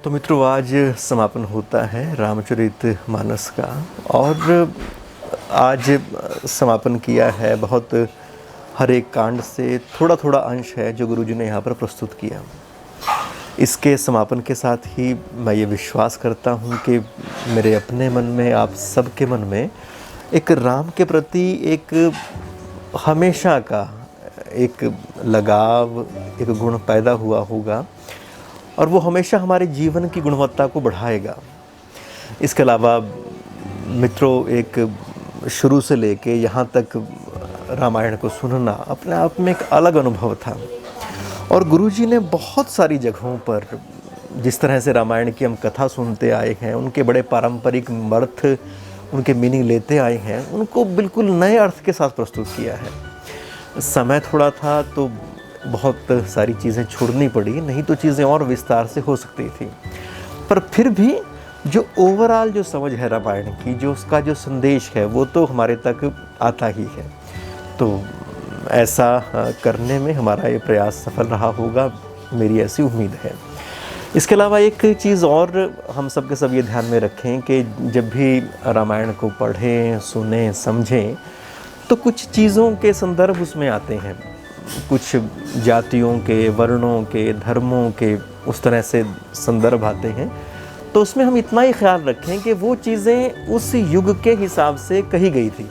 तो मित्रों, आज समापन होता है रामचरितमानस का। और आज समापन किया है बहुत हर एक कांड से थोड़ा थोड़ा अंश है जो गुरुजी ने यहाँ पर प्रस्तुत किया। इसके समापन के साथ ही मैं ये विश्वास करता हूँ कि मेरे अपने मन में, आप सबके मन में एक राम के प्रति एक हमेशा का एक लगाव, एक गुण पैदा हुआ होगा और वो हमेशा हमारे जीवन की गुणवत्ता को बढ़ाएगा। इसके अलावा मित्रों, एक शुरू से लेके यहाँ तक रामायण को सुनना अपने आप में एक अलग अनुभव था। और गुरुजी ने बहुत सारी जगहों पर जिस तरह से रामायण की हम कथा सुनते आए हैं, उनके बड़े पारंपरिक अर्थ, उनके मीनिंग लेते आए हैं, उनको बिल्कुल नए अर्थ के साथ प्रस्तुत किया है। समय थोड़ा था तो बहुत सारी चीज़ें छोड़नी पड़ी, नहीं तो चीज़ें और विस्तार से हो सकती थी। पर फिर भी जो ओवरऑल जो समझ है रामायण की, जो उसका जो संदेश है, वो तो हमारे तक आता ही है। तो ऐसा करने में हमारा ये प्रयास सफल रहा होगा, मेरी ऐसी उम्मीद है। इसके अलावा एक चीज़ और हम सब के सब ये ध्यान में रखें कि जब भी रामायण को पढ़ें, सुनें, समझें तो कुछ चीज़ों के संदर्भ उसमें आते हैं, कुछ जातियों के, वर्णों के, धर्मों के उस तरह से संदर्भ आते हैं। तो उसमें हम इतना ही ख्याल रखें कि वो चीज़ें उस युग के हिसाब से कही गई थी।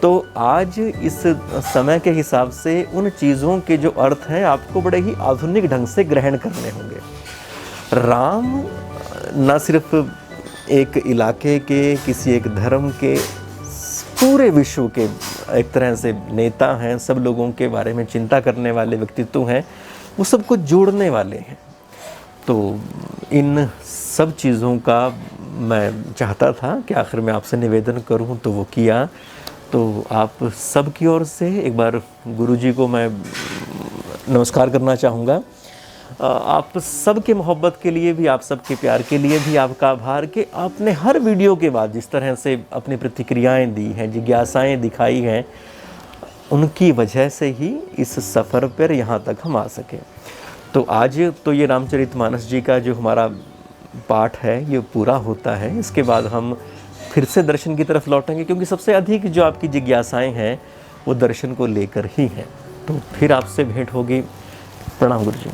तो आज इस समय के हिसाब से उन चीज़ों के जो अर्थ हैं आपको बड़े ही आधुनिक ढंग से ग्रहण करने होंगे। राम न सिर्फ एक इलाके के, किसी एक धर्म के, पूरे विश्व के एक तरह से नेता हैं, सब लोगों के बारे में चिंता करने वाले व्यक्तित्व हैं, वो सबको जोड़ने वाले हैं। तो इन सब चीज़ों का मैं चाहता था कि आखिर में आपसे निवेदन करूं, तो वो किया। तो आप सब की ओर से एक बार गुरुजी को मैं नमस्कार करना चाहूँगा। आप सब के मोहब्बत के लिए भी, आप सब के प्यार के लिए भी आपका आभार कि आपने हर वीडियो के बाद जिस तरह से अपनी प्रतिक्रियाएं दी हैं, जिज्ञासाएं दिखाई हैं, उनकी वजह से ही इस सफ़र पर यहाँ तक हम आ सके। तो आज तो ये रामचरितमानस जी का जो हमारा पाठ है ये पूरा होता है। इसके बाद हम फिर से दर्शन की तरफ लौटेंगे, क्योंकि सबसे अधिक जो आपकी जिज्ञासाएँ हैं वो दर्शन को लेकर ही हैं। तो फिर आपसे भेंट होगी। प्रणाम गुरुजी।